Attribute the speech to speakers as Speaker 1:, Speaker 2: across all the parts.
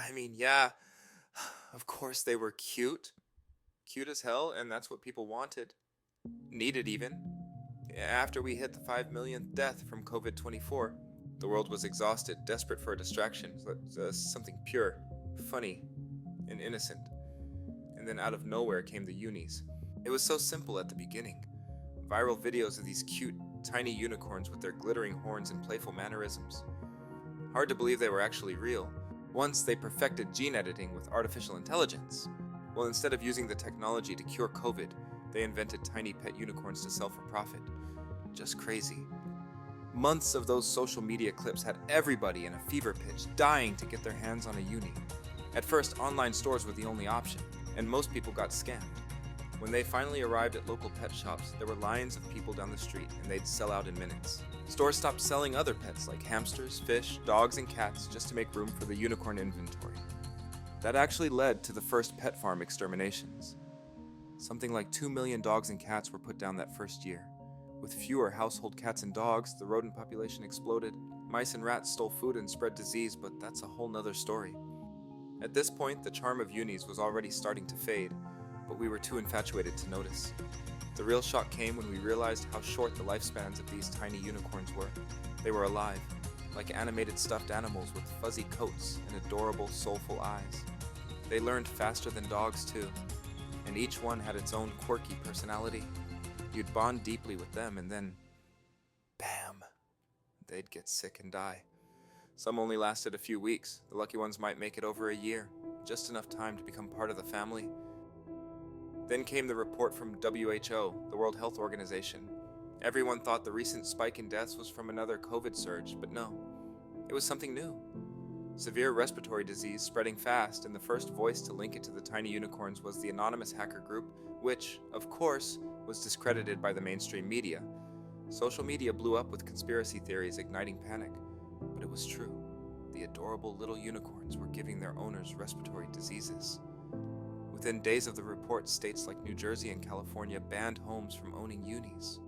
Speaker 1: I mean, yeah, of course they were cute. Cute as hell, and that's what people wanted. Needed even. After we hit the 5 millionth death from COVID 24, the world was exhausted, desperate for a distraction, something pure, funny, and innocent. And then out of nowhere came the Unies. It was so simple at the beginning. Viral videos of these cute, tiny unicorns with their glittering horns and playful mannerisms. Hard to believe they were actually real. Once they perfected gene editing with artificial intelligence. Well, instead of using the technology to cure COVID, they invented tiny pet unicorns to sell for profit. Just crazy. Months of those social media clips had everybody in a fever pitch dying to get their hands on a uni. At first, online stores were the only option, and most people got scammed. When they finally arrived at local pet shops, there were lines of people down the street, and they'd sell out in minutes. Stores stopped selling other pets like hamsters, fish, dogs, and cats just to make room for the unicorn inventory. That actually led to the first pet farm exterminations. Something like 2 million dogs and cats were put down that first year. With fewer household cats and dogs, the rodent population exploded. Mice and rats stole food and spread disease, but that's a whole nother story. At this point, the charm of Unies was already starting to fade, but we were too infatuated to notice. The real shock came when we realized how short the lifespans of these tiny unicorns were. They were alive, like animated stuffed animals with fuzzy coats and adorable, soulful eyes. They learned faster than dogs, too, and each one had its own quirky personality. You'd bond deeply with them, and then, bam, they'd get sick and die. Some only lasted a few weeks. The lucky ones might make it over a year, just enough time to become part of the family. Then came the report from WHO, the World Health Organization. Everyone thought the recent spike in deaths was from another COVID surge, but no, it was something new. Severe respiratory disease spreading fast, and the first voice to link it to the tiny unicorns was the anonymous hacker group, which, of course, was discredited by the mainstream media. Social media blew up with conspiracy theories igniting panic, but it was true. The adorable little unicorns were giving their owners respiratory diseases. Within days of the report, states like New Jersey and California banned homes from owning Unies.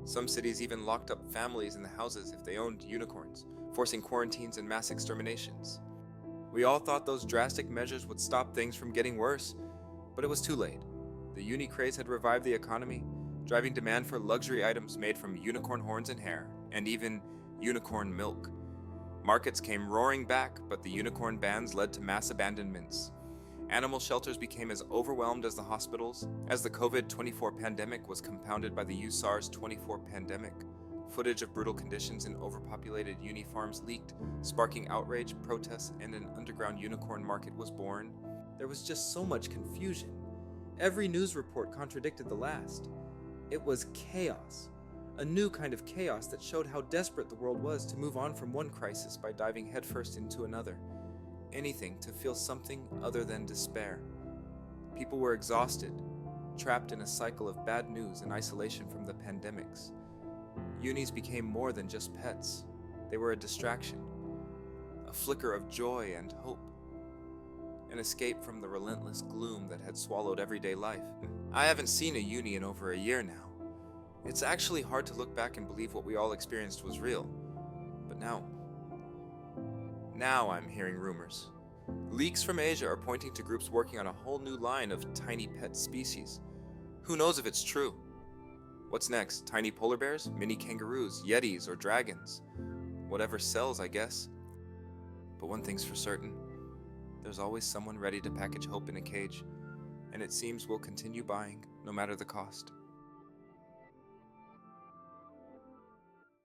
Speaker 1: Some cities even locked up families in the houses if they owned unicorns, forcing quarantines and mass exterminations. We all thought those drastic measures would stop things from getting worse, but it was too late. The uni craze had revived the economy, driving demand for luxury items made from unicorn horns and hair, and even unicorn milk. Markets came roaring back, but the unicorn bans led to mass abandonments. Animal shelters became as overwhelmed as the hospitals, as the COVID-24 pandemic was compounded by the SARS-24 pandemic. Footage of brutal conditions in overpopulated uni farms leaked, sparking outrage, protests, and an underground unicorn market was born. There was just so much confusion. Every news report contradicted the last. It was chaos. A new kind of chaos that showed how desperate the world was to move on from one crisis by diving headfirst into another. Anything to feel something other than despair. People were exhausted, trapped in a cycle of bad news and isolation from the pandemics. Unis became more than just pets. They were a distraction, a flicker of joy and hope, an escape from the relentless gloom that had swallowed everyday life. I haven't seen a uni in over a year now. It's actually hard to look back and believe what we all experienced was real. But now I'm hearing rumors. Leaks from Asia are pointing to groups working on a whole new line of tiny pet species. Who knows if it's true? What's next? Tiny polar bears, mini kangaroos, yetis, or dragons? Whatever sells, I guess. But one thing's for certain. There's always someone ready to package hope in a cage, and it seems we'll continue buying, no matter the cost.